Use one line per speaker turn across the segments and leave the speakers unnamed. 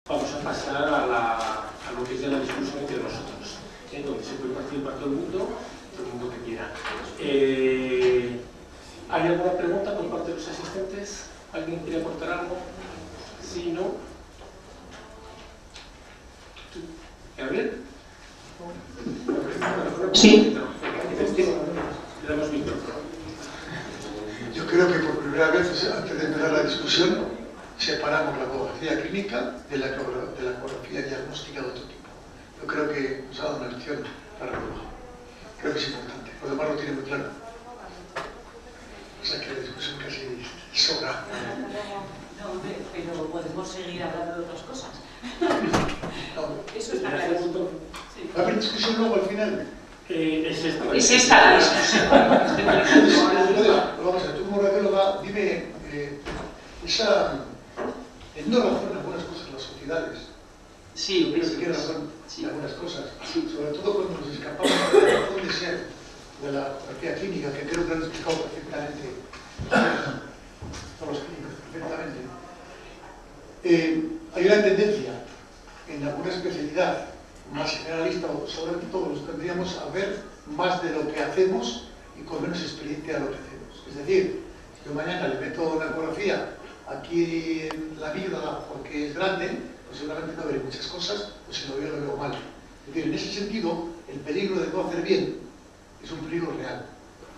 Vamos a pasar a lo que es ya la discusión entre nosotros, donde se puede participar todo el mundo que quiera. ¿Hay alguna pregunta por parte de los asistentes? ¿Alguien quiere aportar algo? ¿Sí, no? ¿Gabriel?
Sí.
Le damos micrófono.
Yo creo que por primera vez, antes de empezar la discusión, separamos la ecografía clínica de la ecografía diagnóstica de otro tipo. Yo creo que nos ha dado una lección la radiología. Creo que es importante. Lo demás lo tiene muy claro. O sea que la discusión casi sobra.
No, pero podemos seguir hablando de otras cosas.
No.
Eso está claro.
Sí. ¿Va a haber discusión luego al final?
Es
esta la discusión.
Vamos a ver, tú como radióloga, dime, teniendo razón en algunas cosas en las sociedades,
sí,
creo que tiene razón
sí.
en algunas cosas,
sí.
Sobre todo cuando nos escapamos de la razón de ser de la ecografía clínica, que creo que lo han explicado perfectamente todos los clínicos, perfectamente. Hay una tendencia en alguna especialidad más generalista, o sobre todo los tendríamos a ver más de lo que hacemos y con menos experiencia de lo que hacemos. Es decir, si yo mañana le meto una ecografía aquí en la amígdala porque es grande, pues seguramente no veré muchas cosas, o si lo veo mal. Es decir, en ese sentido, el peligro de no hacer bien es un peligro real.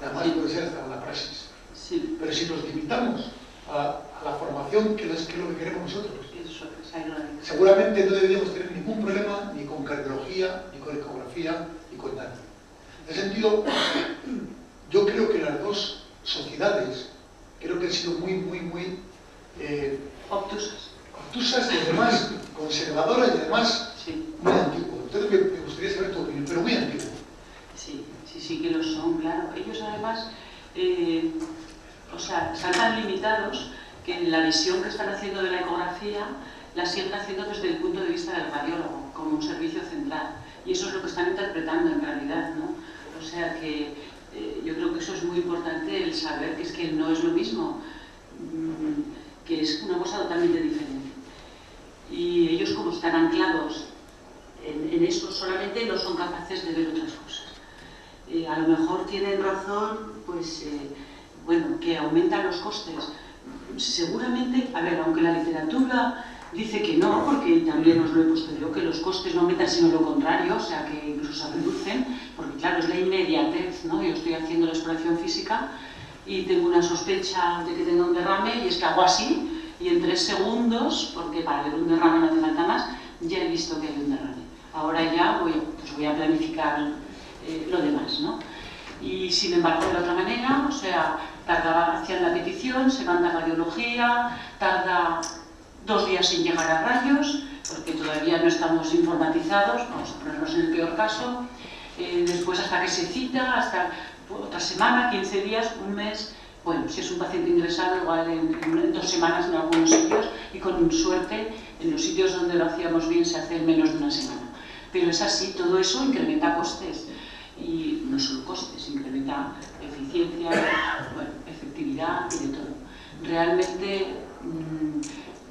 Y además puede ser hasta una praxis.
Sí.
Pero si nos limitamos a la formación, que es lo que queremos nosotros, seguramente no deberíamos tener ningún problema ni con cardiología, ni con ecografía, ni con nada. En ese sentido, yo creo que las dos sociedades creo que han sido muy obtusas y además conservadoras y además
sí.
Muy antiguas. Entonces me gustaría saber tu opinión, pero muy antiguo.
Sí que lo son, claro. Ellos además, están tan limitados que en la visión que están haciendo de la ecografía la siguen haciendo desde el punto de vista del radiólogo, como un servicio central. Y eso es lo que están interpretando en realidad, ¿no? O sea que yo creo que eso es muy importante, el saber que es que no es lo mismo, que es una cosa totalmente diferente. Y ellos, como están anclados en eso solamente, no son capaces de ver otras cosas. A lo mejor tienen razón, pues, que aumentan los costes. Seguramente, a ver, aunque la literatura dice que no, porque también os lo he puesto yo, que los costes no aumentan sino lo contrario, o sea que incluso se reducen, porque claro, es la inmediatez, ¿no? Yo estoy haciendo la exploración física y tengo una sospecha de que tenga un derrame y es que hago así y en 3 segundos, porque para ver un derrame no hace falta más, ya he visto que hay un derrame. Ahora ya voy a planificar lo demás, ¿no? Y sin embargo, de la otra manera, o sea, hacían la petición, se manda radiología, tarda 2 días sin llegar a rayos, porque todavía no estamos informatizados, vamos a ponernos en el peor caso, después hasta que se cita, hasta otra semana, 15 días, un mes, bueno, si es un paciente ingresado, igual en 2 semanas en algunos sitios, y con suerte, en los sitios donde lo hacíamos bien se hace en menos de 1 semana. Pero es así, todo eso incrementa costes, y no solo costes, incrementa eficiencia, efectividad y de todo. Realmente,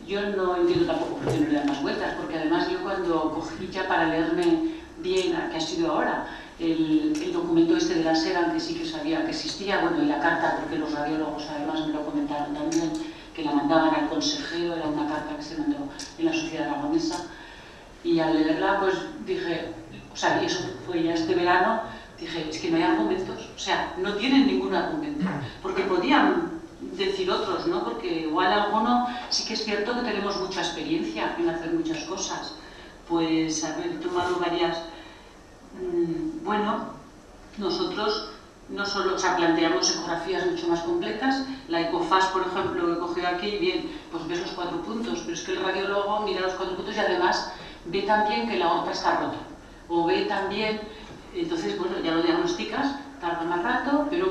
yo no entiendo tampoco por qué no le dan más vueltas, porque además yo cuando cogí ya para leerme bien, que ha sido ahora, el documento este de la SERAN, que sí que sabía que existía, y la carta, porque los radiólogos además me lo comentaron también, que la mandaban al consejero, era una carta que se mandó en la Sociedad Aragonesa, y al leerla pues dije, y eso fue ya este verano, dije, es que no hay argumentos, no tienen ningún argumento, porque podían decir otros, ¿no? Porque igual alguno, sí que es cierto que tenemos mucha experiencia en hacer muchas cosas, pues haber tomado varias, nosotros no solo, planteamos ecografías mucho más completas, la ECOFAS, por ejemplo, que he cogido aquí, bien, pues ves los 4 puntos, pero es que el radiólogo mira los 4 puntos y además ve también que la aorta está rota, o ve también, entonces, ya lo diagnosticas, tarda más rato, pero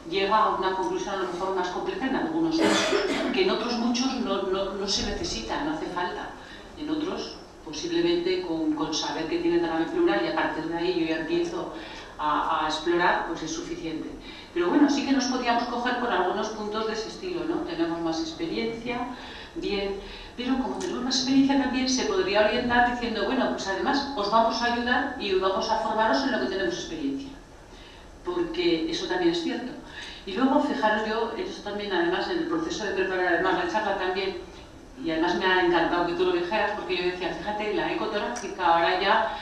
llega a una conclusión a lo mejor más completa en algunos casos, que en otros muchos no se necesita, no hace falta. En otros, posiblemente con saber que tiene derrame pleural y a partir de ahí yo ya empiezo a explorar, pues es suficiente. Pero sí que nos podíamos coger por algunos puntos de ese estilo, ¿no? Tenemos más experiencia, bien, pero como tenemos más experiencia también se podría orientar diciendo, bueno, pues además os vamos a ayudar y vamos a formaros en lo que tenemos experiencia, porque eso también es cierto. Y luego, fijaros, yo, eso también, además, en el proceso de preparar además la charla también, y además me ha encantado que tú lo dijeras, porque yo decía, fíjate, la ecotorácica ahora ya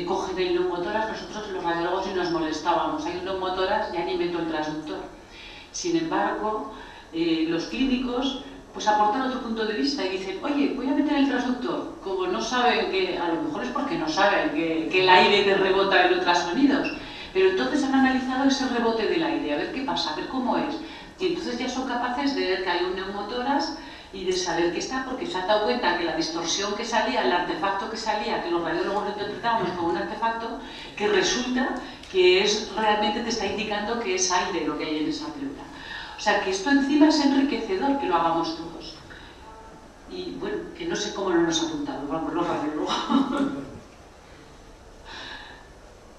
cogen el neumotórax, nosotros los radiólogos y nos molestábamos, hay un neumotórax, ya ni meto el transductor. Sin embargo, los clínicos pues aportan otro punto de vista y dicen, oye, voy a meter el transductor, como no saben que, a lo mejor es porque no saben que el aire te rebota en ultrasonidos, pero entonces han analizado ese rebote del aire, a ver qué pasa, a ver cómo es, y entonces ya son capaces de ver que hay un neumotórax y de saber qué está, porque se han dado cuenta que la distorsión que salía, el artefacto que salía, que los radiólogos lo interpretábamos como un artefacto, que resulta que es, realmente te está indicando que es aire lo que hay en esa pleura. O sea, que esto encima es enriquecedor que lo hagamos todos. Y bueno, que no sé cómo no nos ha apuntado, vamos, los radiólogos.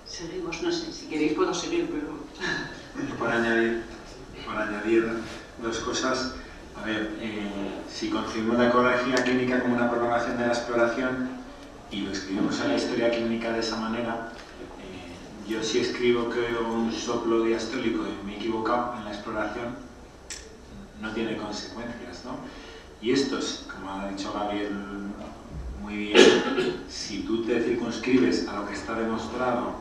Seguimos, no sé, si queréis puedo seguir, pero...
Por añadir dos cosas. A ver, si concebimos la ecografía clínica como una prolongación de la exploración y lo escribimos en la historia clínica de esa manera, yo si escribo que un soplo diastólico y me he equivocado en la exploración, no tiene consecuencias, ¿no? Y esto es, como ha dicho Gabriel muy bien, si tú te circunscribes a lo que está demostrado,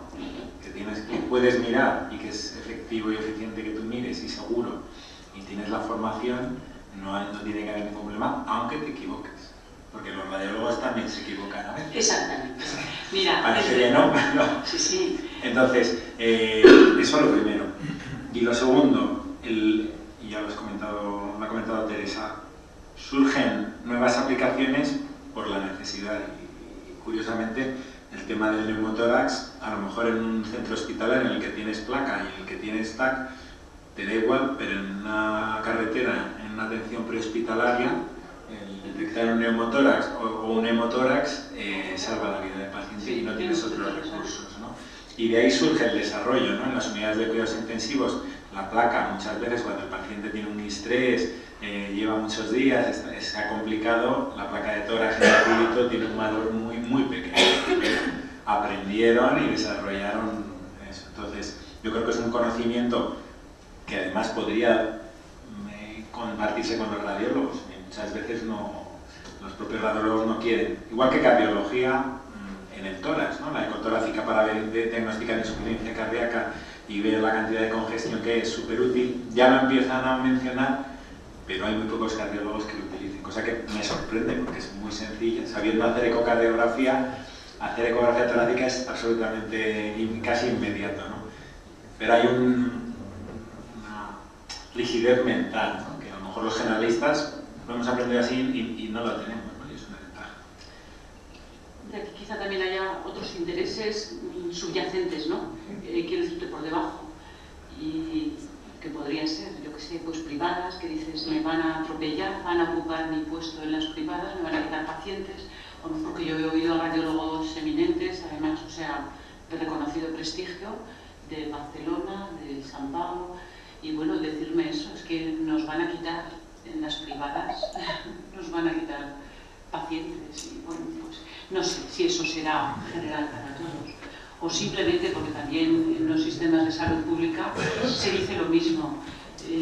que puedes mirar y que es efectivo y eficiente que tú mires y seguro, y tienes la formación, no tiene que haber ningún problema, aunque te equivoques. Porque los radiólogos también se equivocan a veces.
Exactamente. Mira,
parece que no, pero...
Sí, sí.
Entonces, eso es lo primero. Y lo segundo, y ya lo ha comentado Teresa, surgen nuevas aplicaciones por la necesidad. Y curiosamente, el tema del neumotórax, a lo mejor en un centro hospitalario en el que tienes placa y en el que tienes TAC, te da igual, pero en una carretera, en una atención prehospitalaria, el detectar un neumotórax o un hemotórax salva la vida del paciente y no tienes otros recursos, ¿no? Y de ahí surge el desarrollo, ¿no? En las unidades de cuidados intensivos, la placa, muchas veces cuando el paciente tiene un estrés, lleva muchos días, se ha complicado, la placa de tórax en el cúbito tiene un valor muy, muy pequeño. Aprendieron y desarrollaron eso. Entonces, yo creo que es un conocimiento que además podría compartirse con los radiólogos. Muchas veces los propios radiólogos no quieren. Igual que cardiología en el tórax, ¿no? La ecotorácica para diagnosticar insuficiencia cardíaca y ver la cantidad de congestión que es súper útil. Ya lo empiezan a mencionar, pero hay muy pocos cardiólogos que lo utilicen. Cosa que me sorprende porque es muy sencilla. Sabiendo hacer ecocardiografía, hacer ecografía torácica es absolutamente casi inmediato, ¿no? Pero hay una rigidez mental, ¿no? Que a lo mejor los generalistas lo hemos aprendido así y no lo tenemos, ¿no? Y es una ventaja.
De aquí quizá también haya otros intereses subyacentes, ¿no? Quiero decirte por debajo. Y que podrían ser, yo que sé, pues privadas, que dices, me van a atropellar, van a ocupar mi puesto en las privadas, me van a quitar pacientes, o no, porque yo he oído a radiólogos eminentes, además, o sea, de reconocido prestigio, de Barcelona, de San Pablo, y bueno, decirme eso, es que nos van a quitar en las privadas, nos van a quitar pacientes, y bueno, pues no sé si eso será general para todos, o simplemente porque también en los sistemas de salud pública se dice lo mismo,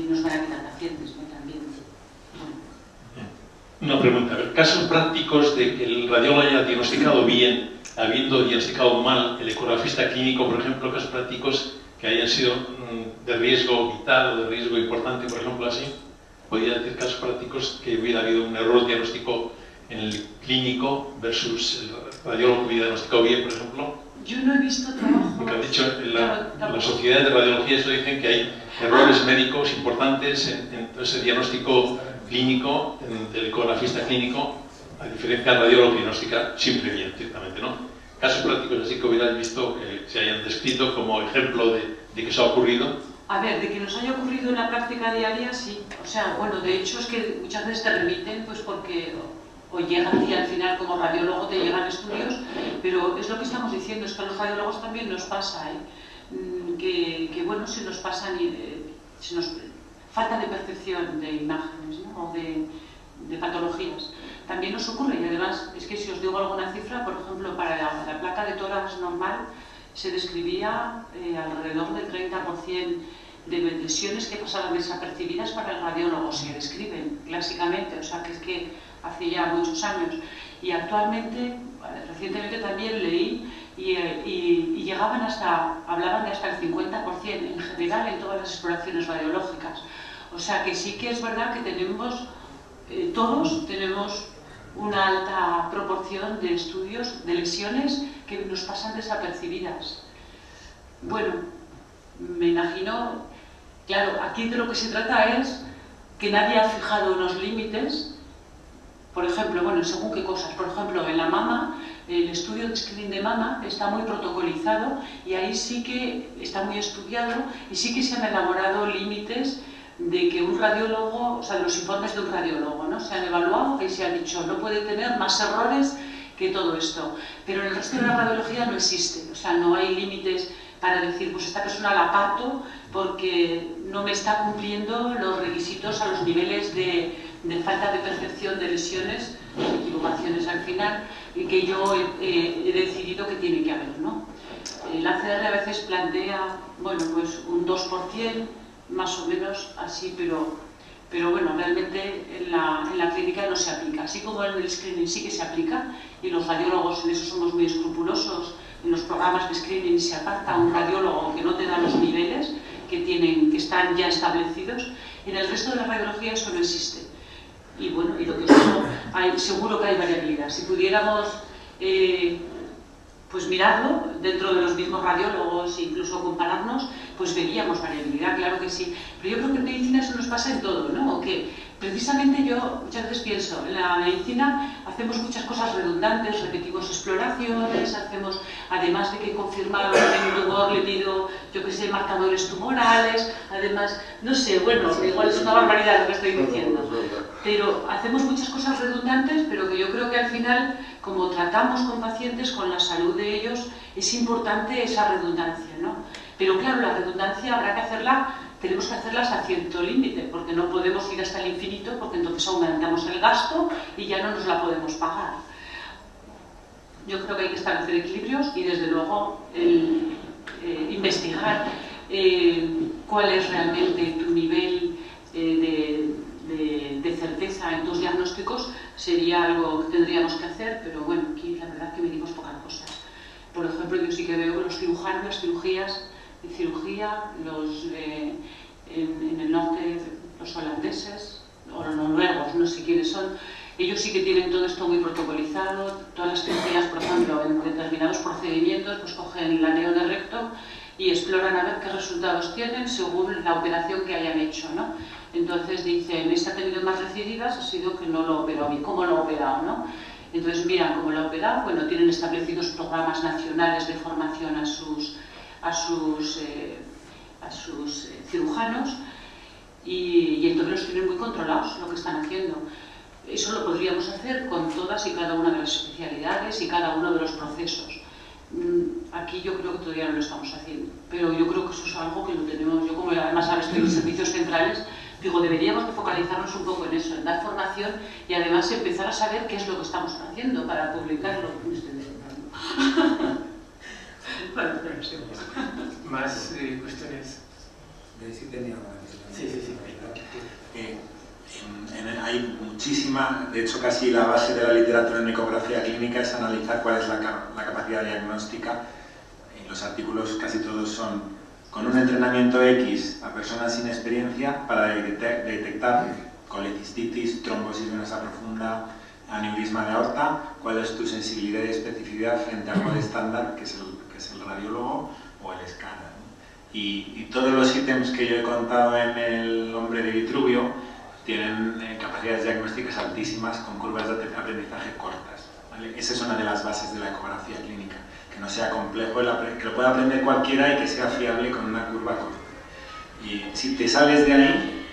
nos van a quitar pacientes, ¿no? También.
Una pregunta, a ver, casos prácticos de que el radiólogo haya diagnosticado bien, habiendo diagnosticado mal el ecografista clínico, por ejemplo, casos prácticos que hayan sido de riesgo vital o de riesgo importante, por ejemplo, así. Podría decir casos prácticos que hubiera habido un error diagnóstico en el clínico versus el radiólogo que hubiera diagnosticado bien, por ejemplo.
Yo no he visto trabajo.
Porque han dicho en la sociedad de radiología, eso dicen que hay errores médicos importantes en ese diagnóstico clínico, del ecografista clínico, a diferencia del radiólogo que diagnostica siempre bien, ciertamente, ¿no? Casos prácticos así que hubieras visto que se hayan descrito como ejemplo de que eso ha ocurrido.
A ver, de que nos haya ocurrido en la práctica diaria, sí. O sea, bueno, de hecho es que muchas veces te remiten, pues porque o llegan y al final como radiólogo te llegan estudios, pero es lo que estamos diciendo, es que a los radiólogos también nos pasa, que bueno, se nos pasan, falta de percepción de imágenes, ¿no? O de de patologías. También nos ocurre, y además es que si os digo alguna cifra, por ejemplo, para la placa de tórax normal se describía alrededor del 30% de lesiones que pasaban desapercibidas para el radiólogo, se describen clásicamente, o sea que es que hace ya muchos años. Y actualmente, recientemente también leí y llegaban hablaban de hasta el 50% en general en todas las exploraciones radiológicas. O sea que sí que es verdad que tenemos, todos tenemos una alta proporción de estudios de lesiones que nos pasan desapercibidas. Bueno, me imagino, claro, aquí de lo que se trata es que nadie ha fijado unos límites. Por ejemplo, bueno, según qué cosas. Por ejemplo, en la mama, el estudio de screening de mama está muy protocolizado y ahí sí que está muy estudiado y sí que se han elaborado límites de que un radiólogo, o sea, los informes de un radiólogo, ¿no? Se han evaluado y se ha dicho, no puede tener más errores que todo esto. Pero en el resto de la radiología no existe, o sea, no hay límites para decir, pues esta persona la aparto porque no me está cumpliendo los requisitos a los niveles de falta de percepción de lesiones, equivocaciones al final, y que yo he decidido que tiene que haber, ¿no? La ACR a veces plantea, bueno, pues un 2%, más o menos así, pero bueno, realmente en la clínica no se aplica. Así como en el screening sí que se aplica, y los radiólogos en eso somos muy escrupulosos, en los programas de screening se aparta un radiólogo que no te da los niveles que están ya establecidos. En el resto de la radiología eso no existe. Y bueno, y lo que os digo, seguro que hay variabilidad. Si pudiéramos pues mirarlo dentro de los mismos radiólogos e incluso compararnos, pues veríamos variabilidad, claro que sí. Pero yo creo que en medicina eso nos pasa en todo, ¿no? O que precisamente yo muchas veces pienso, en la medicina hacemos muchas cosas redundantes, repetimos exploraciones, hacemos, además de que confirmar el tumor, le pido, yo qué sé, marcadores tumorales, además, no sé, bueno, igual es una barbaridad lo que estoy diciendo, pero hacemos muchas cosas redundantes, pero que yo creo que al final, como tratamos con pacientes, con la salud de ellos, es importante esa redundancia, ¿no? Pero claro, la redundancia habrá que hacerla, tenemos que hacerla hasta cierto límite, porque no podemos ir hasta el infinito, porque entonces aumentamos el gasto y ya no nos la podemos pagar. Yo creo que hay que establecer equilibrios y desde luego investigar cuál es realmente tu nivel de certeza en tus diagnósticos sería algo que tendríamos que hacer, pero bueno, aquí la verdad es que medimos pocas cosas. Por ejemplo, yo sí que veo que los cirujanos, las cirugías de cirugía, en el norte, los holandeses o los noruegos, no sé quiénes son, ellos sí que tienen todo esto muy protocolizado. Todas las cirugías, por ejemplo, en determinados procedimientos, pues cogen el aneo de recto y exploran a ver qué resultados tienen según la operación que hayan hecho, ¿no? Entonces dicen, este ha tenido más recidivas, ha sido que no lo ha operado bien. ¿Cómo lo ha operado, no? Entonces miran cómo lo ha operado, bueno, tienen establecidos programas nacionales de formación a sus cirujanos y entonces los tienen muy controlados lo que están haciendo. Eso lo podríamos hacer con todas y cada una de las especialidades y cada uno de los procesos. Aquí yo creo que todavía no lo estamos haciendo, pero yo creo que eso es algo que lo tenemos. Yo, como además ahora estoy en servicios centrales, digo, deberíamos de focalizarnos un poco en eso, en dar formación y además empezar a saber qué es lo que estamos haciendo para publicarlo. Bueno,
más cuestiones.
Sí, tenía una.
Sí.
Hay muchísima, de hecho casi la base de la literatura en ecografía clínica es analizar cuál es la capacidad diagnóstica. Los artículos casi todos son con un entrenamiento X a personas sin experiencia para detectar colecistitis, trombosis venosa profunda, aneurisma de aorta, cuál es tu sensibilidad y especificidad frente al molde estándar, que es el radiólogo o el escáner. Y todos los ítems que yo he contado en el hombre de Vitruvio tienen capacidades diagnósticas altísimas con curvas de aprendizaje cortas, ¿vale? Esa es una de las bases de la ecografía clínica, que no sea complejo, que lo pueda aprender cualquiera y que sea fiable con una curva corta. Y si te sales de ahí,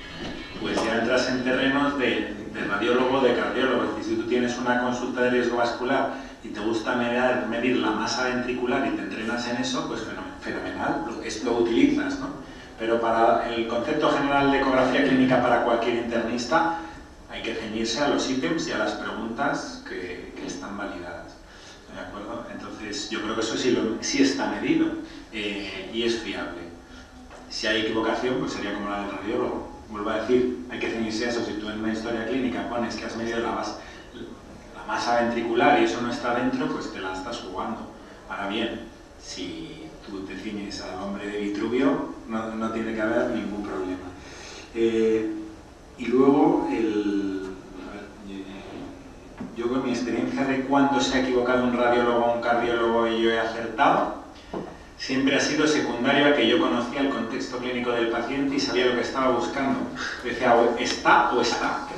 pues ya entras en terrenos de radiólogo, de cardiólogo. Es decir, si tú tienes una consulta de riesgo vascular y te gusta medir la masa ventricular y te entrenas en eso, pues fenomenal, lo utilizas, ¿no? Pero para el concepto general de ecografía clínica para cualquier internista, hay que ceñirse a los ítems y a las preguntas que están validadas. ¿De acuerdo? Entonces, yo creo que eso sí está medido y es fiable. Si hay equivocación, pues sería como la del radiólogo. Vuelvo a decir, hay que ceñirse a eso. Si tú en una historia clínica pones que has medido la masa ventricular y eso no está dentro, pues te la estás jugando. Ahora bien, si tú te ciñes al hombre de Vitruvio, no tiene que haber ningún problema. Y luego, yo con mi experiencia de cuándo se ha equivocado un radiólogo o un cardiólogo y yo he acertado, siempre ha sido secundario a que yo conocía el contexto clínico del paciente y sabía lo que estaba buscando. Decía, o está o está.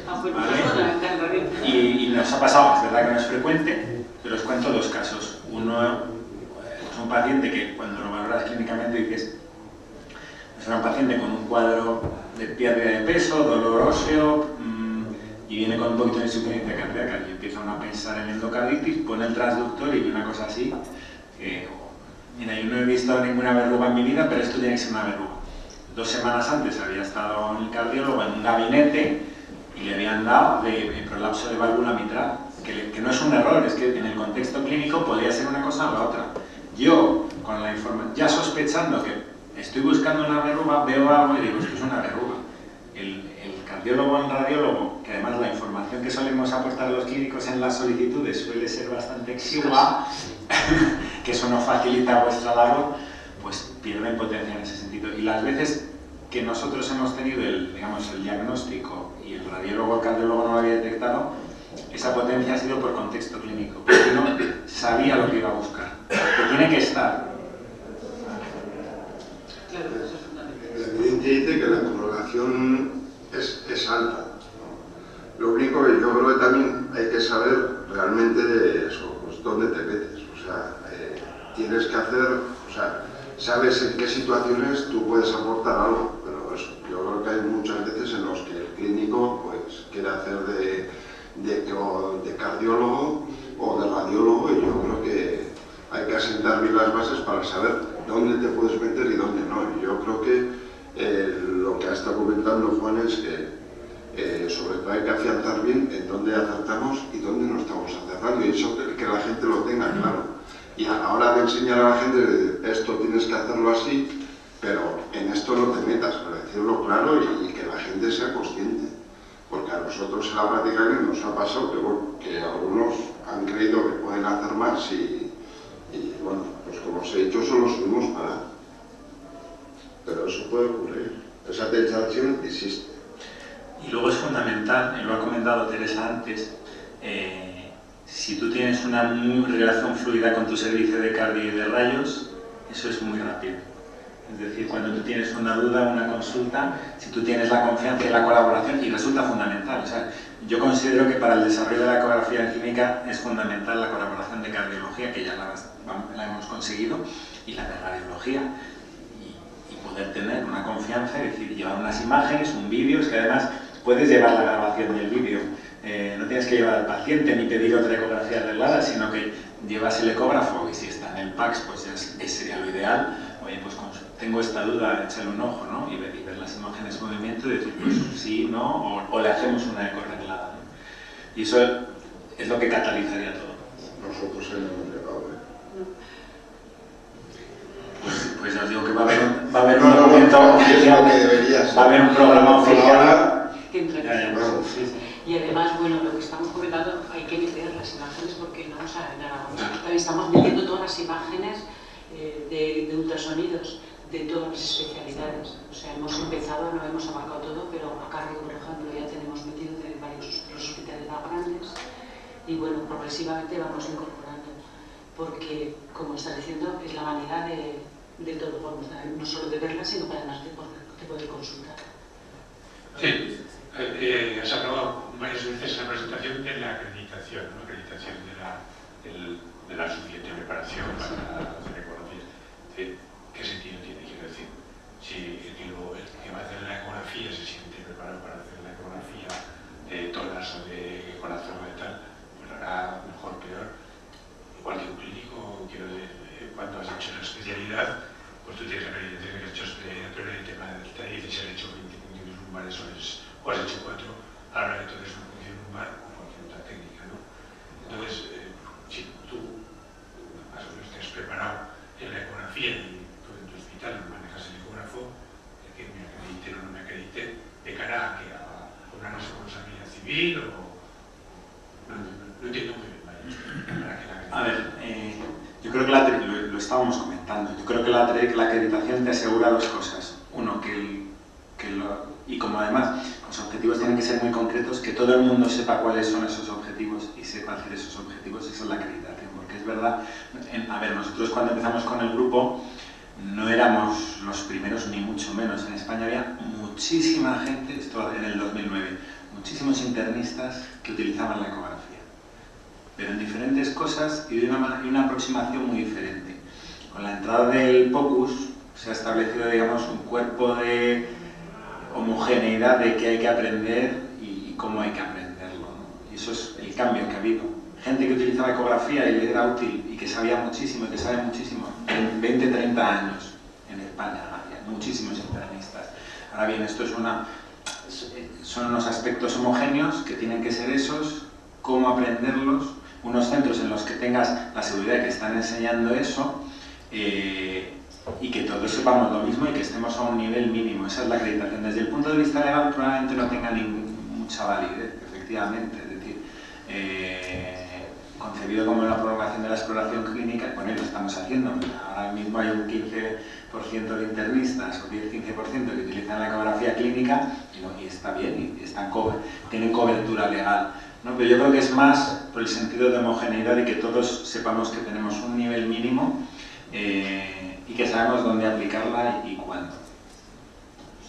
¿Vale? Y nos ha pasado, es verdad que no es frecuente, pero os cuento dos casos. Uno es un paciente que cuando lo valoras clínicamente dices, es un paciente con un cuadro de pérdida de peso, dolor óseo, y viene con un poquito de insuficiencia cardíaca y empieza uno a pensar en endocarditis, pone el transductor y ve una cosa así. Mira, yo no he visto ninguna verruga en mi vida, pero esto tiene que ser una verruga. 2 semanas antes había estado en el cardiólogo en un gabinete y le habían dado de prolapso de válvula mitral, que no es un error, es que en el contexto clínico podría ser una cosa o la otra. Yo, con la información, ya sospechando que estoy buscando una verruga, veo algo y digo, esto es una verruga. El cardiólogo o el radiólogo, que además la información que solemos aportar a los clínicos en las solicitudes suele ser bastante exigua, que eso no facilita vuestra labor, pues pierden potencia en ese sentido. Y las veces que nosotros hemos tenido el diagnóstico y el radiólogo o el cardiólogo no lo había detectado, esa potencia ha sido por contexto clínico, porque no sabía lo que iba a buscar, que tiene que estar.
Claro, eso es fundamental.
La evidencia dice que la correlación es alta. Lo único que yo creo que también hay que saber realmente eso, pues dónde te metes. O sea, tienes que hacer, o sea, sabes en qué situaciones tú puedes aportar algo, pero eso, yo creo que hay muchas veces en los que el clínico pues quiere hacer de cardiólogo o de radiólogo, y yo creo que hay que asentar bien las bases para saber dónde te puedes meter y dónde no. Y yo creo que lo que ha estado comentando Juan es que sobre todo hay que afianzar bien en dónde acertamos y dónde no estamos acertando, y eso que la gente lo tenga claro. Y a la hora de enseñar a la gente esto tienes que hacerlo así, pero en esto no te metas, para decirlo claro y que la gente sea consciente. Porque a nosotros en la práctica nos ha pasado que, bueno, que algunos han creído que pueden hacer más y bueno, pues como os he dicho, solo subimos para. Pero eso puede ocurrir, esa tentación existe.
Y luego es fundamental, y lo ha comentado Teresa antes, si tú tienes una relación fluida con tu servicio de cardio y de rayos, eso es muy rápido. Es decir, cuando tú tienes una duda, una consulta, si tú tienes la confianza y la colaboración, y resulta fundamental. O sea, yo considero que para el desarrollo de la ecografía clínica es fundamental la colaboración de cardiología, que ya la hemos conseguido, y la de radiología. Y poder tener una confianza, es decir, llevar unas imágenes, un vídeo, es que además puedes llevar la grabación del vídeo. No tienes que llevar al paciente ni pedir otra ecografía arreglada, sino que llevas el ecógrafo, y si está en el PACS, pues ya sería lo ideal. Oye, pues tengo esta duda, échale un ojo, ¿no? Y ver las imágenes en movimiento y decir, pues sí, no, o le hacemos una eco arreglada, ¿no? Y eso es lo que catalizaría todo.
Nosotros hemos llegado,
Pues os digo que va a haber un documento oficial, va a haber un programa oficial.
Y además, bueno, lo que estamos comentando, hay que meter las imágenes porque no, o sea, estamos metiendo todas las imágenes de ultrasonidos de todas las especialidades. O sea, hemos empezado, no hemos abarcado todo, pero a cargo, por ejemplo, ya tenemos metido de varios hospitales más grandes y bueno, progresivamente vamos incorporando, porque, como está diciendo, es la manera de todo, vamos, no solo de verla, sino que además de poder consultar.
Sí, has hablado varias veces en la presentación de la acreditación, ¿no? Acreditación de la suficiente preparación para hacer ecografías. ¿Qué sentido tiene? Quiero decir, si el que va a hacer la ecografía se siente preparado para hacer la ecografía de todas o de corazón o de tal, pues hará mejor, peor. Igual que un clínico, quiero decir, cuando has hecho la especialidad, pues tú tienes la acreditación que has hecho el tema del TAIF y si has hecho 20 puntos lumbares o has hecho 4, a la hora de
A ver, yo creo que lo estábamos comentando, yo creo que la acreditación te asegura dos cosas. Uno, y como además los objetivos tienen que ser muy concretos, que todo el mundo sepa cuáles son esos objetivos y sepa hacer esos objetivos, esa es la acreditación. Porque es verdad, a ver, nosotros cuando empezamos con el grupo no éramos los primeros ni mucho menos. En España había muchísima gente, esto en el 2009, muchísimos internistas que utilizaban la ecografía, pero en diferentes cosas y de una aproximación muy diferente. Con la entrada del POCUS se ha establecido, digamos, un cuerpo de homogeneidad de qué hay que aprender y cómo hay que aprenderlo, ¿no? Y eso es el cambio que ha habido. Gente que utilizaba ecografía y le era útil y que sabía muchísimo y que sabe muchísimo, en 20, 30 años en España había muchísimos internistas. Ahora bien, esto son unos aspectos homogéneos que tienen que ser esos, cómo aprenderlos, unos centros en los que tengas la seguridad de que están enseñando eso y que todos sepamos lo mismo y que estemos a un nivel mínimo. Esa es la acreditación. Desde el punto de vista legal probablemente no tenga mucha validez, efectivamente. Es decir, concebido como la prolongación de la exploración clínica, bueno, lo estamos haciendo. Ahora mismo hay un 15% de internistas o 10-15% que utilizan la ecografía clínica y está bien, y tienen cobertura legal, ¿no? Pero yo creo que es más por el sentido de homogeneidad y que todos sepamos que tenemos un nivel mínimo y que sabemos dónde aplicarla y cuándo.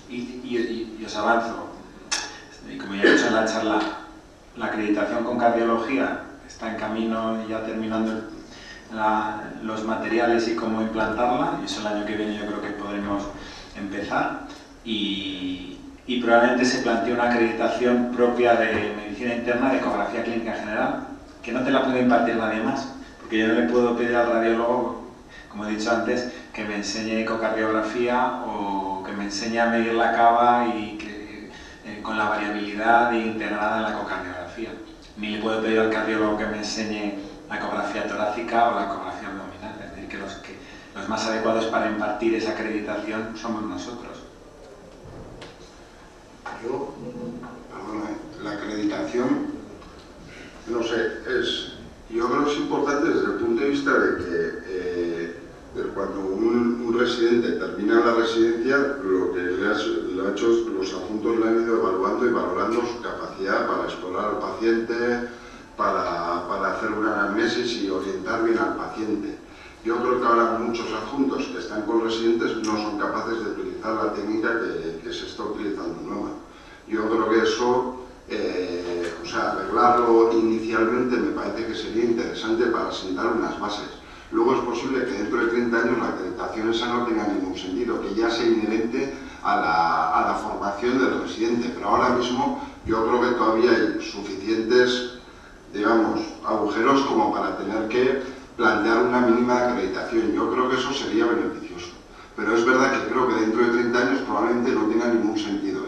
Y os avanzo, y como ya he dicho en la charla, la acreditación con cardiología está en camino, ya terminando los materiales y cómo implantarla, y eso el año que viene yo creo que podremos empezar, y probablemente se plantee una acreditación propia de medicina interna, de ecografía clínica general, que no te la puede impartir nadie más, porque yo no le puedo pedir al radiólogo, como he dicho antes, que me enseñe ecocardiografía o que me enseñe a medir la cava y con la variabilidad integrada en la ecocardiografía. Ni le puedo pedir al cardiólogo que me enseñe la ecografía torácica o la ecografía abdominal. Es decir, que los más adecuados para impartir esa acreditación somos nosotros.
La acreditación, no sé, yo creo que es importante desde el punto de vista de que cuando un residente termina la residencia, lo que le ha hecho es los adjuntos le han ido evaluando y valorando su capacidad para explorar al paciente, para hacer una anamnesis y orientar bien al paciente. Yo creo que ahora muchos adjuntos que están con residentes no son capaces de utilizar la técnica que se está utilizando nueva. Yo creo que eso, arreglarlo inicialmente me parece que sería interesante para sentar unas bases. Luego es posible que dentro de 30 años la acreditación esa no tenga ningún sentido, que ya sea inherente a la formación del residente, pero ahora mismo yo creo que todavía hay suficientes, digamos, agujeros como para tener que plantear una mínima acreditación. Yo creo que eso sería beneficioso, pero es verdad que creo que dentro de 30 años probablemente no tenga ningún sentido,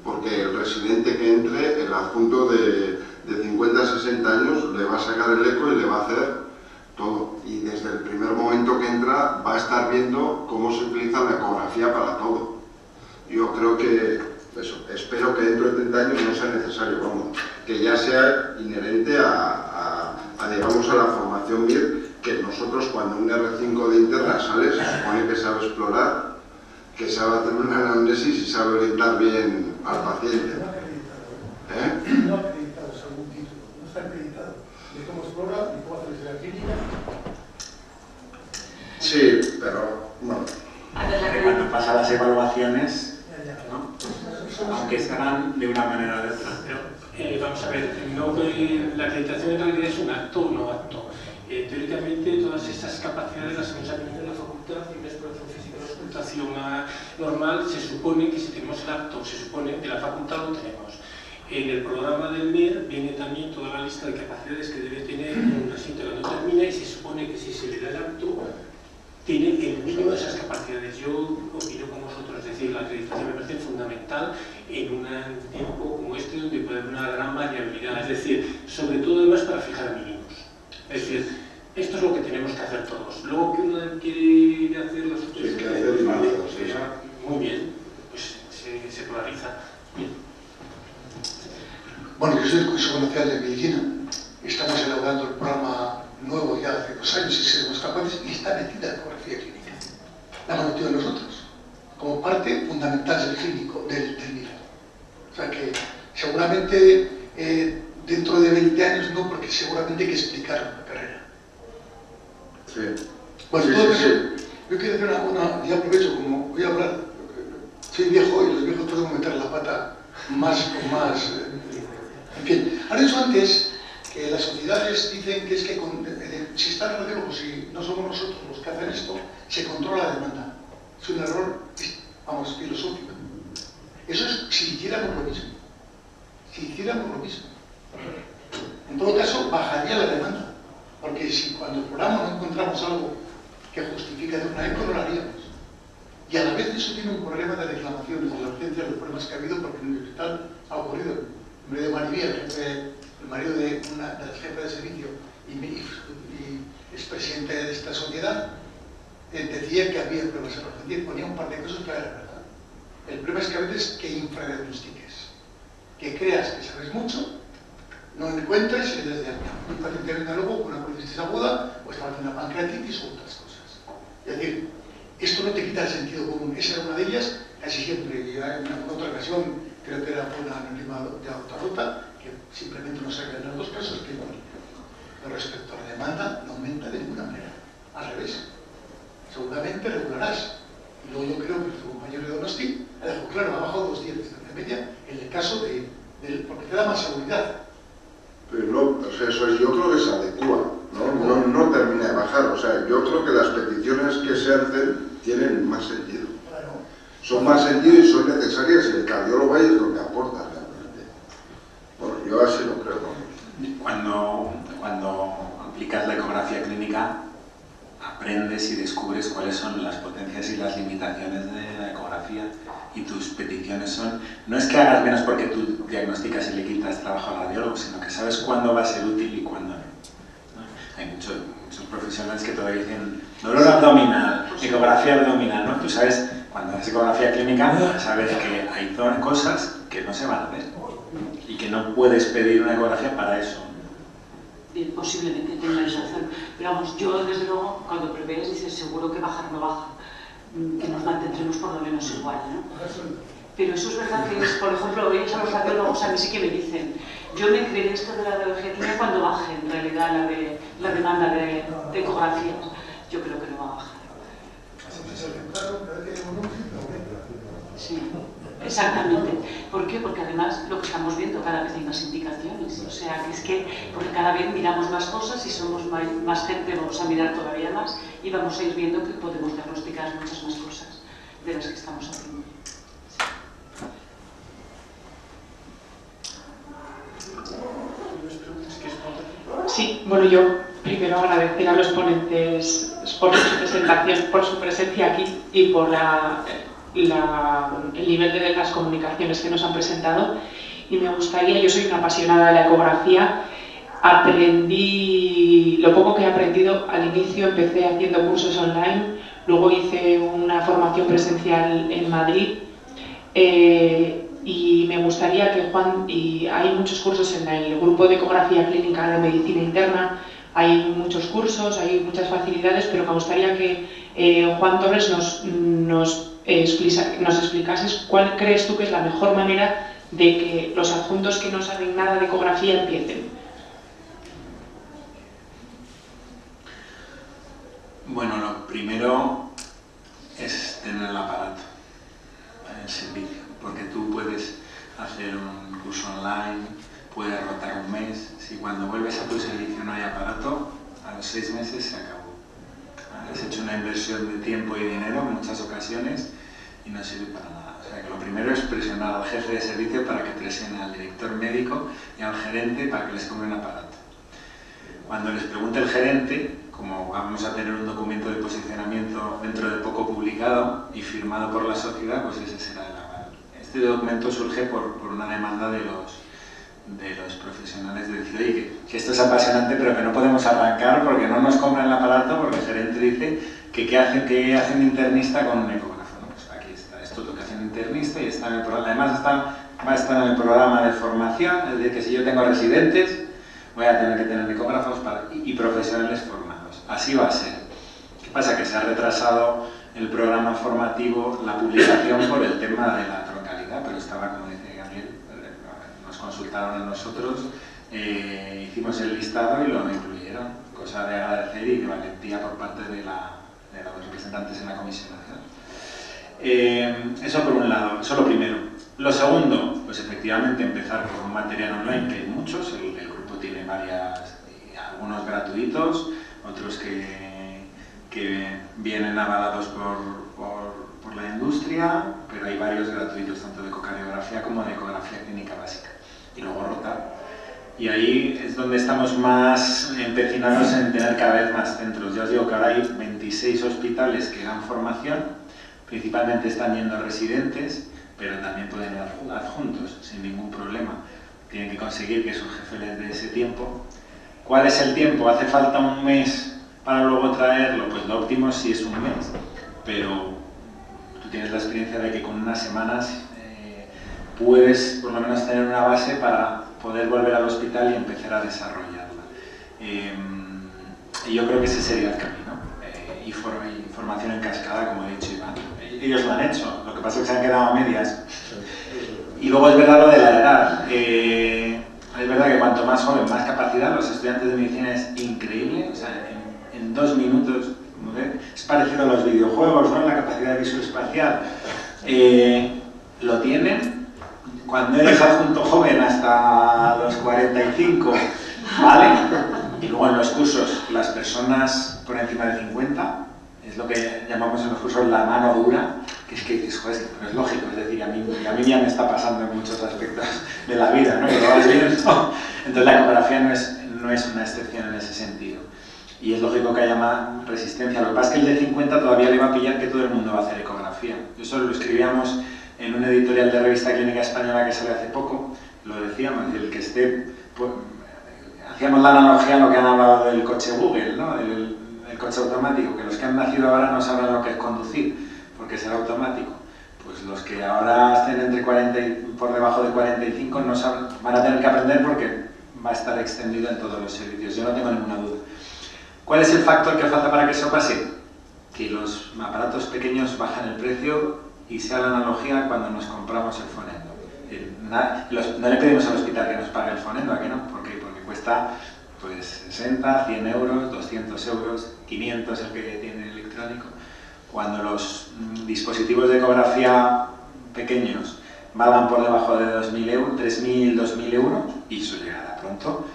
porque el residente que entre, el adjunto de 50 a 60 años, le va a sacar el eco y le va a hacer todo, y desde el primer momento que entra va a estar viendo cómo se utiliza la ecografía para todo. Yo creo que eso, espero que dentro de 30 años no sea necesario, que ya sea inherente digamos, a la formación MIR, que nosotros cuando un R5 de interna sale, se supone que sabe explorar, que sabe hacer una anamnesis y sabe orientar bien al paciente.
No acreditado, según título, no está acreditado. De cómo explora y cómo hacer la clínica.
Sí, pero bueno.
Cuando pasa las evaluaciones, ¿no? Aunque se hagan de una manera o de otra.
Vamos a ver, la acreditación en realidad es un acto o no acto. Teóricamente todas estas capacidades las hemos aprendido en la facultad, y una exploración física, una explotación normal, se supone que si tenemos el acto, se supone que la facultad lo tenemos. En el programa del MIR viene también toda la lista de capacidades que debe tener un residente cuando termina, y se supone que si se le da el acto, tiene el mínimo de esas capacidades. Yo opino como vosotros, es decir, la acreditación me parece fundamental en un tiempo como este donde puede haber una gran variabilidad, es decir, sobre todo además para fijar mínimos. Es decir, esto es lo que tenemos que hacer todos. Luego que uno quiere hacer los otros, muy bien, pues se polariza. Bien.
Bueno, yo soy el curso comercial de medicina. Estamos elaborando el programa nuevo ya 2 años si seremos capaces, y está metida en la ecografía clínica. La hemos metido nosotros, como parte fundamental del clínico, del MIRA. O sea que seguramente dentro de 20 años no, porque seguramente hay que explicar la carrera.
Sí.
Bueno,
Sí,
todo
sí,
eso,
sí.
yo quiero hacer ya aprovecho, como voy a hablar, soy viejo y los viejos podemos meter la pata más. En fin, has dicho antes que las sociedades dicen que es que si están radiólogos y no somos nosotros los que hacen esto, se controla la demanda. Es un error, vamos, filosófico. Eso es si hiciéramos lo mismo. Si hiciéramos lo mismo. En todo caso, bajaría la demanda. Porque si cuando exploramos no encontramos algo que justifique de una eco, no lo haríamos. Y a la vez eso tiene un problema de reclamaciones, de la urgencia, de los problemas que ha habido, porque en el hospital ha ocurrido. El marido de Maribí, el marido de la jefa de servicio y expresidente de esta sociedad, decía que había problemas en la urgencia y ponía un par de cosas que era verdad. El problema es que a veces que infradiagnostiques, que creas que sabes mucho, no encuentres y desde un paciente venga luego con una colitis aguda o está haciendo una pancreatitis o otras cosas. Es decir, esto no te quita el sentido común. Esa era una de ellas, casi siempre. Y en otra ocasión, creo que era una anónima de autoruta, que simplemente no sabía en los dos casos que pero respecto a la demanda, no aumenta de ninguna manera. Al revés. Seguramente regularás. Y luego yo creo que nuestro compañero de Donosti ha dejado claro, ha bajado 2 días de distancia media en el caso porque te da más seguridad.
Pero no, o sea, eso yo creo que se adecua, no termina de bajar. O sea, yo creo que las peticiones que se hacen tienen más sentido.
Claro.
Son más sentido y son necesarias y el cardiólogo ahí es lo que aporta realmente. Bueno, yo así lo creo.
Cuando aplicas la ecografía clínica, aprendes y descubres cuáles son las potencias y las limitaciones de la ecografía y tus peticiones son, no es que hagas menos porque tú diagnosticas y le quitas trabajo al radiólogo, sino que sabes cuándo va a ser útil y cuándo no. Hay muchos profesionales que todavía dicen dolor abdominal, ecografía abdominal, ¿no? Tú sabes, cuando haces ecografía clínica, sabes que hay cosas que no se van a ver y que no puedes pedir una ecografía para eso.
Bien, posiblemente tengáis razón. Pero vamos, yo desde luego, cuando prevés, dices seguro que bajar no baja, que nos mantendremos por lo menos igual, ¿no? Pero eso es verdad que es, por ejemplo, ellos a los radiólogos a mí sí que me dicen, yo me creeré esto de la radiología clínica cuando baje en realidad la demanda de ecografías. Yo creo que no va a bajar. Sí, exactamente. ¿Por qué? Porque además lo que estamos viendo cada vez hay más indicaciones. O sea, que es que porque cada vez miramos más cosas y somos más gente, vamos a mirar todavía más y vamos a ir viendo que podemos diagnosticar muchas más cosas de las que estamos haciendo.
Sí, bueno, yo primero agradecer a los ponentes por su presentación, por su presencia aquí y por el nivel de las comunicaciones que nos han presentado. Y me gustaría, yo soy una apasionada de la ecografía, aprendí, lo poco que he aprendido al inicio empecé haciendo cursos online, luego hice una formación presencial en Madrid. Y me gustaría que Juan, y hay muchos cursos en el grupo de ecografía clínica de medicina interna, hay muchos cursos, hay muchas facilidades, pero me gustaría que Juan Torres nos explicases cuál crees tú que es la mejor manera de que los adjuntos que no saben nada de ecografía empiecen.
Bueno, lo primero es tener el aparato, el servicio. Porque tú puedes hacer un curso online, puedes rotar un mes. Si cuando vuelves a tu servicio no hay aparato, a los 6 meses se acabó. Has hecho una inversión de tiempo y dinero en muchas ocasiones y no sirve para nada. O sea que lo primero es presionar al jefe de servicio para que presione al director médico y al gerente para que les compre un aparato. Cuando les pregunte el gerente, como vamos a tener un documento de posicionamiento dentro de poco publicado y firmado por la sociedad, pues ese será el aval. Este documento surge por una demanda de los profesionales de decir, oye, que esto es apasionante pero que no podemos arrancar porque no nos compran el aparato porque el gerente dice que qué hace un internista con un ecógrafo, ¿no? Pues aquí está, esto es lo que hace un internista y está en el programa, además va a estar en el programa de formación, es decir, que si yo tengo residentes, voy a tener que tener ecógrafos y profesionales formados. Así va a ser. ¿Qué pasa? Que se ha retrasado el programa formativo, la publicación por el tema de la troncalidad, pero estaba, como dice Gabriel, nos consultaron a nosotros, hicimos el listado y lo incluyeron, cosa de agradecer y de valentía por parte de los representantes en la Comisión Nacional. Eso por un lado, eso lo primero. Lo segundo, pues efectivamente empezar con un material online, que hay muchos, el grupo tiene algunos gratuitos, otros que vienen avalados por la industria, pero hay varios gratuitos, tanto de ecocardiografía como de ecografía clínica básica. Y luego rotar. Y ahí es donde estamos más empecinados en tener cada vez más centros. Ya os digo que ahora hay 26 hospitales que dan formación, principalmente están yendo residentes, pero también pueden ir adjuntos, sin ningún problema. Tienen que conseguir que su jefe les dé ese tiempo. ¿Cuál es el tiempo? ¿Hace falta un mes para luego traerlo? Pues lo óptimo sí es un mes, pero tú tienes la experiencia de que con unas semanas puedes por lo menos tener una base para poder volver al hospital y empezar a desarrollarla. Y yo creo que ese sería el camino. Y formación en cascada, como ha dicho Iván. Ellos lo han hecho, lo que pasa es que se han quedado a medias. Y luego es verdad lo de la edad. Es verdad que cuanto más joven, más capacidad. Los estudiantes de medicina es increíble. O sea, en 2 minutos, como ven, es parecido a los videojuegos, ¿no? La capacidad visuoespacial. Lo tienen. Cuando eres adjunto joven hasta los 45, ¿vale? Y luego en los cursos, las personas por encima de 50, es lo que llamamos en los cursos la mano dura, que es que dices, joder, pero es lógico, es decir, a mí ya me está pasando en muchos aspectos de la vida, ¿no? Que lo vas viendo. Entonces la ecografía no es una excepción en ese sentido. Y es lógico que haya más resistencia. Lo que pasa es que el de 50 todavía le va a pillar que todo el mundo va a hacer ecografía. Eso lo escribíamos en un editorial de Revista Clínica Española que salió hace poco, lo decíamos, el que esté, pues, hacíamos la analogía a lo que han hablado del coche Google, ¿no? El coche automático, que los que han nacido ahora no sabrán lo que es conducir, porque será automático. Pues los que ahora estén entre 40 y por debajo de 45 no saben, van a tener que aprender porque va a estar extendido en todos los servicios, yo no tengo ninguna duda. ¿Cuál es el factor que falta para que eso pase? Que los aparatos pequeños bajan el precio y sea la analogía cuando nos compramos el fonendo. No le pedimos al hospital que nos pague el fonendo, ¿a qué no? ¿Por qué? Porque cuesta pues 60, 100 euros, 200 euros, 500 el que tiene el electrónico. Cuando los dispositivos de ecografía pequeños valgan por debajo de 2.000 euros, 3.000, 2.000 euros, y eso llegará pronto,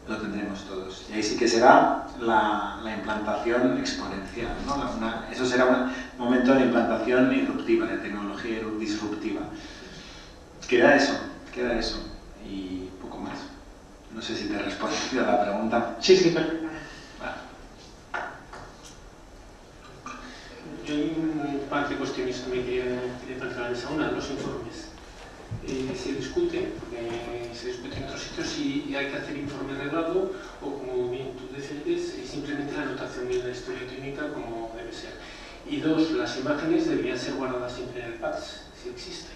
lo tendremos todos. Y ahí sí que será la implantación exponencial, ¿no? Eso será un momento de implantación disruptiva, de tecnología disruptiva. Queda eso, y poco más. No sé si te he respondido a la pregunta.
Sí, perfecto.
Yo hay un par de cuestiones también que plantear en esa una, los informes. Se discute, en otros sitios si hay que hacer informe reglado o, como bien tú defiendes, simplemente la anotación de la historia clínica como debe ser. Y dos, las imágenes deberían ser guardadas siempre en el PACS, si existe.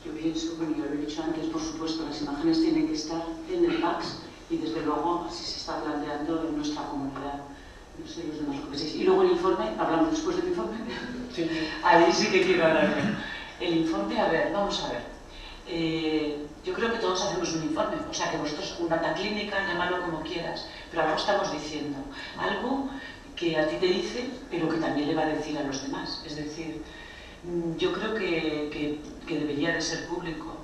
Yo pienso, bueno, ya lo he dicho antes, por supuesto, las imágenes tienen que estar en el PACS y desde luego así se está planteando en nuestra comunidad. No sé los demás lo que pensáis. Y luego el informe, hablamos después del informe.
Sí.
Ahí sí que quiero hablar. El informe, a ver, vamos a ver. Yo creo que todos hacemos un informe, o sea que vosotros una data clínica, llámalo como quieras, pero algo estamos diciendo, algo que a ti te dice, pero que también le va a decir a los demás. Es decir, yo creo que debería de ser público.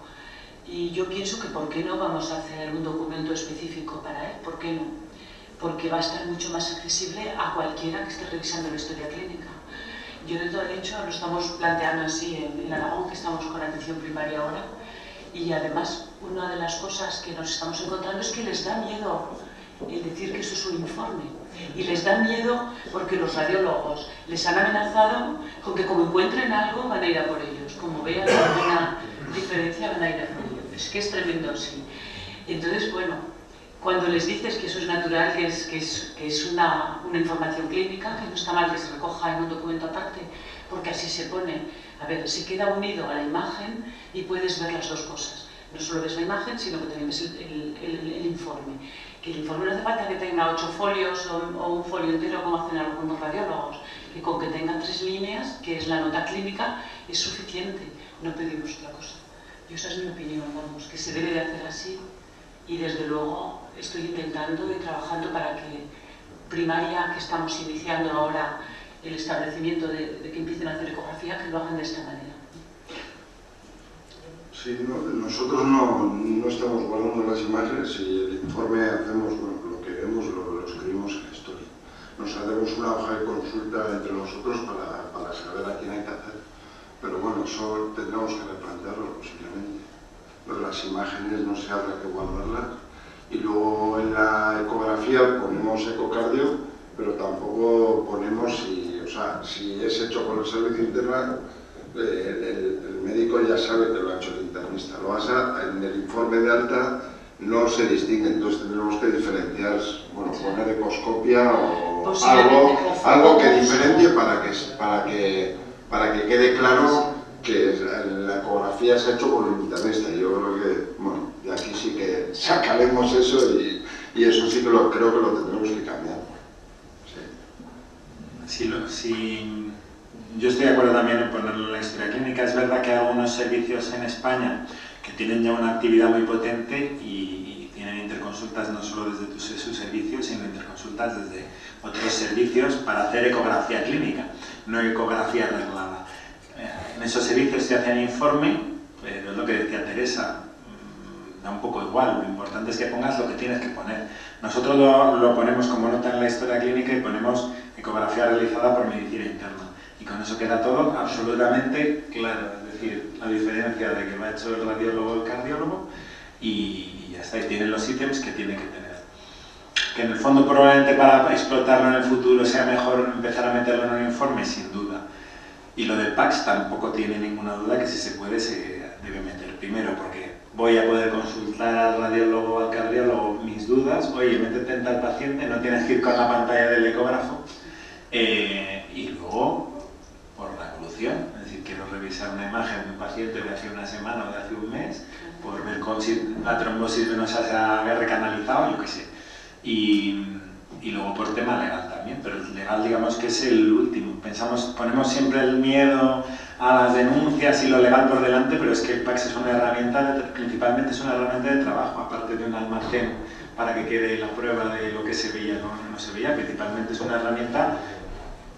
Y yo pienso que ¿por qué no vamos a hacer un documento específico para él? ¿Por qué no? Porque va a estar mucho más accesible a cualquiera que esté revisando la historia clínica. Yo de hecho lo estamos planteando así en Aragón, que estamos con atención primaria ahora, y además una de las cosas que nos estamos encontrando es que les da miedo el decir que eso es un informe, y les da miedo porque los radiólogos les han amenazado con que como encuentren algo van a ir a por ellos, como vean alguna diferencia van a ir a por ellos. Es que es tremendo, sí. Entonces, bueno, cuando les dices que eso es natural, que es una información clínica, que no está mal que se recoja en un documento aparte, porque así se pone, a ver, se queda unido a la imagen y puedes ver las dos cosas. No solo ves la imagen, sino que también ves el informe. Que el informe no hace falta que tenga 8 folios o un folio entero como hacen algunos radiólogos, que con que tenga 3 líneas, que es la nota clínica, es suficiente. No pedimos otra cosa. Y esa es mi opinión, vamos, que se debe de hacer así. Y desde luego estoy intentando y trabajando para que primaria, que estamos iniciando ahora el establecimiento de que empiecen a hacer ecografía, que lo hagan de esta manera.
Sí, nosotros no estamos guardando las imágenes y el informe hacemos, bueno, lo que vemos lo escribimos en la historia. Nos hacemos una hoja de consulta entre nosotros para saber a quién hay que hacer. Pero bueno, eso tendremos que replantearlo posiblemente. Las imágenes no se habrá que guardarlas. Y luego en la ecografía ponemos ecocardio, pero tampoco ponemos si es hecho por el servicio interno, el médico ya sabe que lo ha hecho el internista. Lo hace en el informe de alta, no se distingue, entonces tendremos que diferenciar, bueno, poner ecoscopia o algo que diferencie para que quede claro que la ecografía se ha hecho por el internista. Yo creo que, bueno, de aquí sí que sacaremos eso y eso sí que creo que lo tendremos que cambiar.
Sí, yo estoy de acuerdo también en ponerlo en la historia clínica. Es verdad que hay algunos servicios en España que tienen ya una actividad muy potente y tienen interconsultas no solo desde su servicio, sino interconsultas desde otros servicios para hacer ecografía clínica, no ecografía reglada. En esos servicios se hace el informe, pero es lo que decía Teresa, da un poco igual, lo importante es que pongas lo que tienes que poner. Nosotros lo ponemos como nota en la historia clínica y ponemos ecografía realizada por medicina interna. Y con eso queda todo absolutamente claro, es decir, la diferencia de que lo ha hecho el radiólogo o el cardiólogo y ya está, y tiene los ítems que tiene que tener. Que en el fondo probablemente para explotarlo en el futuro sea mejor empezar a meterlo en un informe, sin duda. Y lo del PACS tampoco tiene ninguna duda que si se puede se debe meter. Primero porque voy a poder consultar al radiólogo o al cardiólogo mis dudas, oye, métete en tal paciente, no tienes que ir con la pantalla del ecógrafo. Y luego por la evolución, es decir, quiero revisar una imagen de un paciente de hace una semana o de hace un mes, por ver si la trombosis venosa se ha recanalizado, yo qué sé. Y luego por tema legal también, pero el legal digamos que es el último. Ponemos siempre el miedo a las denuncias y lo legal por delante, pero es que el PACS es una herramienta, principalmente es una herramienta de trabajo, aparte de un almacén para que quede la prueba de lo que se veía o no se veía, principalmente es una herramienta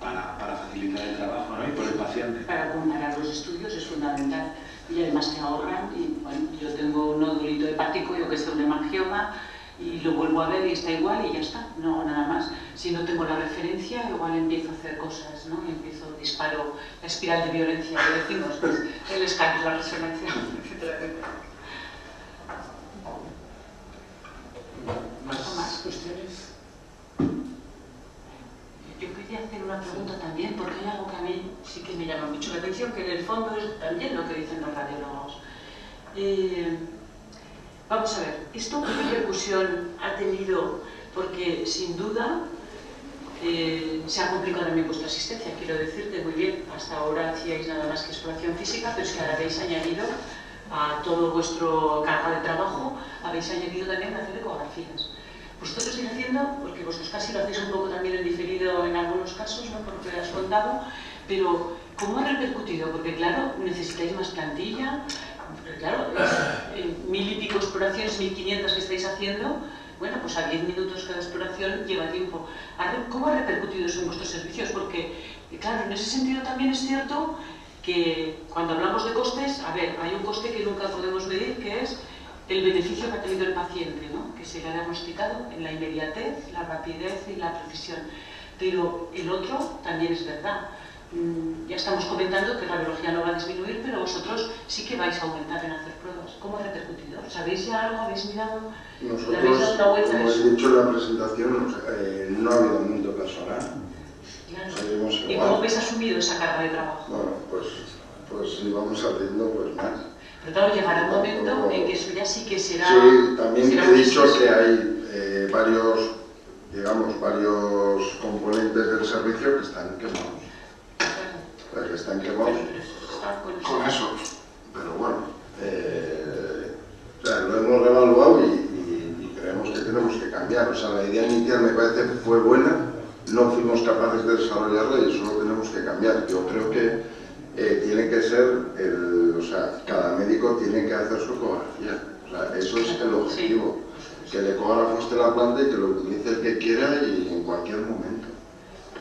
para facilitar el trabajo, ¿no? Y por el paciente.
Para comparar los estudios es fundamental y además te ahorran. Y, bueno, yo tengo un nodulito hepático, yo que sé, un hemangioma, y lo vuelvo a ver y está igual y ya está, no hago nada más. Si no tengo la referencia, igual empiezo a hacer cosas, ¿no? Disparo la espiral de violencia que decimos, pues, el escáner, la resonancia, etc.
¿Más cuestiones?
Yo quería hacer una pregunta también, porque hay algo que a mí sí que me llama mucho la atención, que en el fondo es también lo que dicen los radiólogos. Vamos a ver, ¿esto qué repercusión ha tenido? Porque sin duda se ha complicado también vuestra asistencia. Quiero decirte, muy bien, hasta ahora hacíais nada más que exploración física, pero es que ahora habéis añadido a todo vuestro carga de trabajo, habéis añadido también hacer ecografías. Vosotros lo estáis haciendo, porque vosotros casi lo hacéis un poco también en diferido en algunos casos, ¿no? Por lo que has contado, pero ¿cómo ha repercutido? Porque claro, necesitáis más plantilla, claro, 1000 y pico exploraciones, 1500 que estáis haciendo, bueno, pues a 10 minutos cada exploración lleva tiempo. ¿Cómo ha repercutido eso en vuestros servicios? Porque, claro, en ese sentido también es cierto que cuando hablamos de costes, a ver, hay un coste que nunca podemos medir, que es el beneficio que ha tenido el paciente, ¿no? Que se le ha diagnosticado en la inmediatez, la rapidez y la precisión. Pero el otro también es verdad. Ya estamos comentando que la biología no va a disminuir, pero vosotros sí que vais a aumentar en hacer pruebas. ¿Cómo ha repercutido? ¿Sabéis ya algo? ¿Habéis mirado?
Nosotros, como he dicho en la presentación, no ha habido aumento personal.
Claro. ¿Y cómo habéis asumido esa carga de trabajo?
Bueno, pues si vamos abriendo, pues más.
Pero claro, llegará un momento en que eso ya sí que será...
Sí, también he dicho que hay varios componentes del servicio que están quemados. Pues que están quemados con eso. Pero bueno, tenemos que cambiar. O sea, la idea inicial me parece que fue buena, no fuimos capaces de desarrollarla y eso lo tenemos que cambiar. Yo creo que tiene que ser, o sea, cada médico tiene que hacer su ecografía. O sea, eso es el objetivo. Que el ecógrafo esté en la planta y que lo utilice el que quiera y en cualquier momento.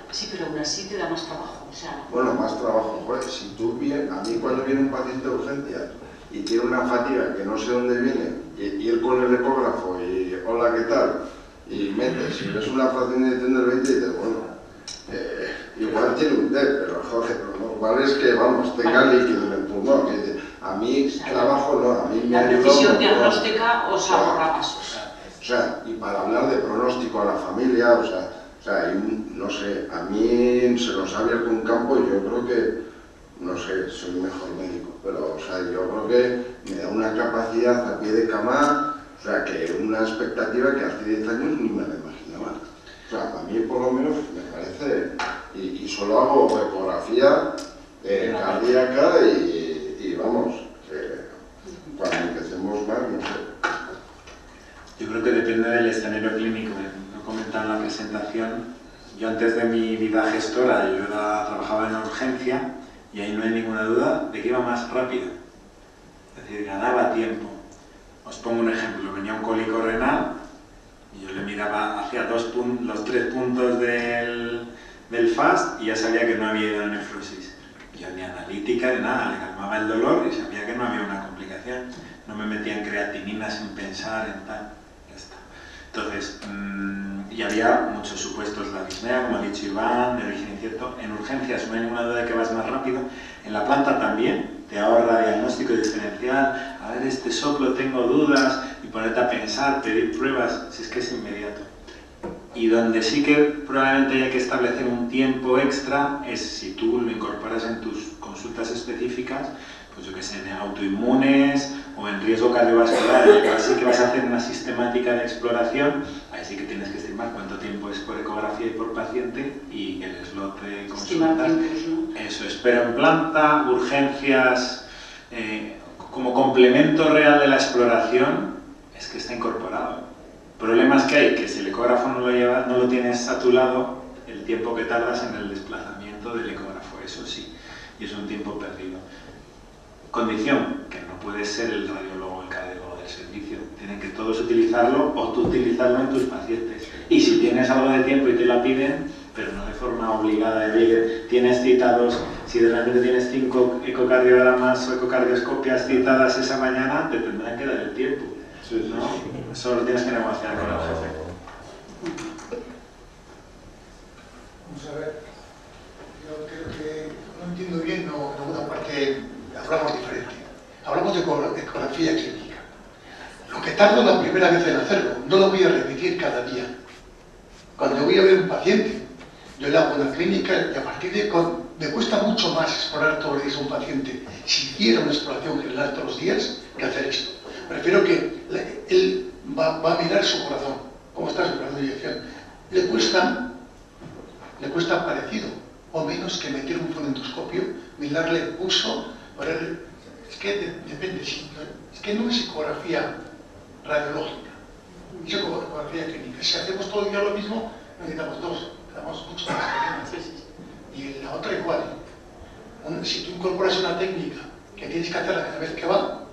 Sí, pero aún así te da más trabajo, o sea...
Bueno, más trabajo, joder, si tú vienes, a mí cuando viene un paciente de urgencias y tiene una fatiga que no sé dónde viene, y él con el ecógrafo y hola, ¿qué tal? Y metes, y ves una fracción de eyección del 20 y dices, bueno, igual tiene un TEP, pero joder, lo normal es que, vamos, tenga líquido en el pulmón. Que a mí trabajo no, a mí me
la
ayuda...
precisión diagnóstica os ahorra pasos.
O sea, y para hablar de pronóstico a la familia, o sea, no sé, a mí se nos ha abierto un campo y yo creo que, no sé, soy mejor médico, pero, o sea, yo creo que me da una capacidad a pie de cama, o sea, que una expectativa que hace 10 años ni me la imaginaba. O sea, a mí por lo menos me parece, y solo hago ecografía cardíaca y vamos, cuando empecemos más, no sé.
Yo creo que depende del escenario clínico. Lo comentaba en la presentación. Yo antes de mi vida gestora, yo trabajaba en la urgencia y ahí no hay ninguna duda de que iba más rápido. Es decir, ganaba tiempo. Os pongo un ejemplo. Venía un cólico renal y yo le miraba hacia los 3 puntos del FAST y ya sabía que no había ido a nefrosis. Yo ni analítica ni nada, le calmaba el dolor y sabía que no había una complicación. No me metía en creatinina sin pensar en tal. Entonces, y había muchos supuestos de la disnea, como ha dicho Iván, de origen incierto. En urgencias no hay ninguna duda de que vas más rápido. En la planta también, te ahorra diagnóstico diferencial, a ver, este soplo tengo dudas, y ponerte a pensar, pedir pruebas, si es que es inmediato. Y donde sí que probablemente haya que establecer un tiempo extra es si tú lo incorporas en tus consultas específicas, pues yo que sé, en autoinmunes o en riesgo cardiovascular, y así que vas a hacer una sistemática de exploración, ahí sí que tienes que estimar cuánto tiempo es por ecografía y por paciente y el slot de consultas. Eso es, pero en planta, urgencias, como complemento real de la exploración, es que está incorporado. Problemas que hay, que si el ecógrafo no lo tienes a tu lado, el tiempo que tardas en el desplazamiento del ecógrafo, eso sí, y es un tiempo perdido. Condición, que no puede ser el radiólogo o el cardiólogo del servicio. Tienen que todos utilizarlo o tú utilizarlo en tus pacientes. Y si tienes algo de tiempo y te la piden, pero no de forma obligada, de tienes citados, si de repente tienes 5 ecocardiogramas o ecocardioscopias citadas esa mañana, te tendrán que dar el tiempo. Sí, ¿no? Eso lo tienes que negociar con el jefe.
Vamos a ver, yo creo que no entiendo bien, en alguna parte hablamos diferente. Hablamos de ecografía clínica. Lo que tardo la primera vez en hacerlo, no lo voy a repetir cada día. Cuando voy a ver un paciente, yo le hago una clínica y a partir de me cuesta mucho más explorar todos los días a un paciente si hiciera una exploración general todos los días que hacer esto. Prefiero que él va a mirar su corazón, cómo está su corazón de dirección. Le cuesta parecido o menos que meter un fonendoscopio, mirarle el pulso. Es que depende, es que no es ecografía radiológica, es ecografía clínica. Si hacemos todo el día lo mismo, necesitamos 2, necesitamos mucho más experiencia. Y la otra igual. Si tú incorporas una técnica que tienes que hacerla cada vez que va,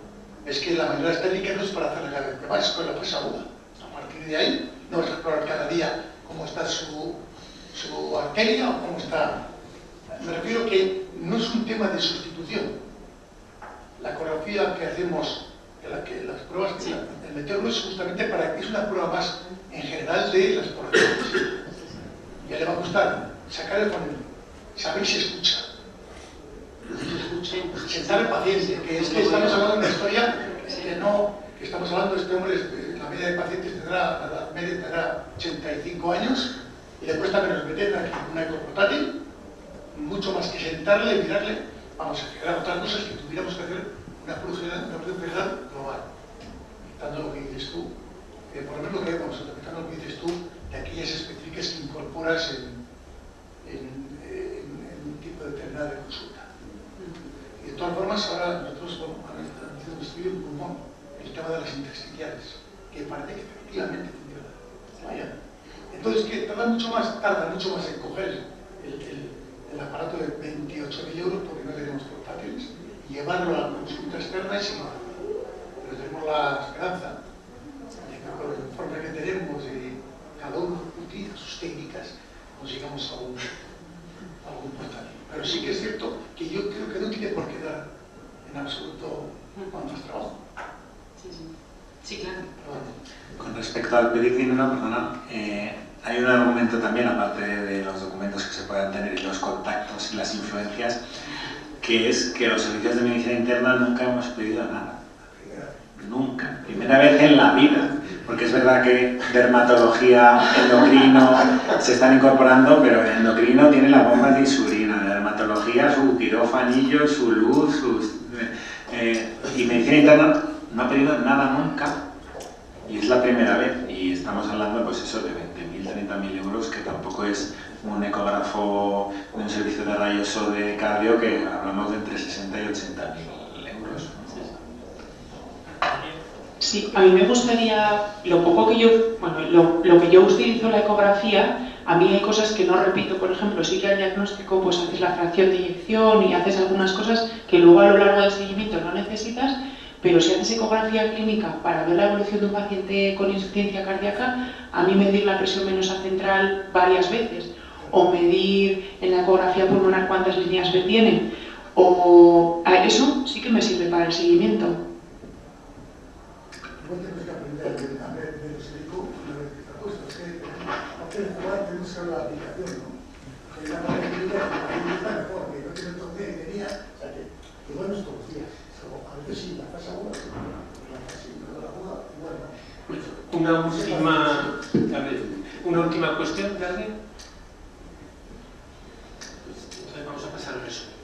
es que la mayoría de las técnicas no es para hacerla cada vez que va, es con la presa aguda. A partir de ahí, no vas a explorar cada día cómo está su arteria o cómo está. Me refiero que no es un tema de sustitución. La ecografía que hacemos, las pruebas, el meterlo es justamente es una prueba más en general de las exploraciones. Ya le va a gustar sacar el fonendo, saber si escucha. Sentar al paciente, que es que estamos hablando de una historia que estamos hablando de este hombre, la media de pacientes la media tendrá 85 años y le cuesta menos meter aquí una eco portátil, mucho más que sentarle y mirarle. Vamos a fijar otras cosas que tuviéramos que hacer una producción general global. Quitando lo que dices tú, por lo menos lo que vemos, quitando lo que dices tú, de aquellas específicas que incorporas en un tipo determinado de consulta. Y de todas formas, ahora nosotros estamos haciendo un estudio en pulmón, el tema de las intersticiales, que parece que efectivamente funciona. Entonces, que tarda mucho más en coger el aparato de 28.000 euros porque no tenemos portátiles y llevarlo a la consulta externa es igual. Pero tenemos la esperanza de que con el informe que tenemos y cada uno utiliza sus técnicas, nos llegamos a algún portátil. Pero sí que es cierto que yo creo que no tiene por qué dar en absoluto más trabajo.
Sí, claro.
Con respecto al pedir dinero, perdona, hay un argumento también, aparte de los documentos que se puedan tener y los contactos y las influencias, que es que los servicios de medicina interna nunca hemos pedido nada. Nunca. Primera vez en la vida. Porque es verdad que dermatología, endocrino se están incorporando, pero el endocrino tiene la bomba de insulina, la dermatología su quirófanillo, su luz, y medicina interna no ha pedido nada nunca. Y es la primera vez, y estamos hablando pues eso de 20.000, 30.000 euros, que tampoco es un ecógrafo de un servicio de rayos o de cardio, que hablamos de entre 60 y 80.000 euros.
Sí, a mí me gustaría, lo poco que yo, bueno, lo que yo utilizo la ecografía, a mí hay cosas que no repito. Por ejemplo, sí que al diagnóstico pues haces la fracción de eyección y haces algunas cosas que luego a lo largo del seguimiento no necesitas. Pero si haces ecografía clínica para ver la evolución de un paciente con insuficiencia cardíaca, a mí medir la presión venosa central varias veces, o medir en la ecografía pulmonar cuántas líneas B tienen, o eso sí que me sirve para el seguimiento.
Igual tenemos que aprender de los médicos una vez que está puesto. Es que hacer el jugar tenemos que ver la aplicación, ¿no? Que la parte clínica está mejor, que no tiene todo bien, tenía, o sea que igual no es todos los días. A veces sí, la fase aguda, pero la aguda igual no.
Una última cuestión de alguien. Entonces vamos a pasar al resumen.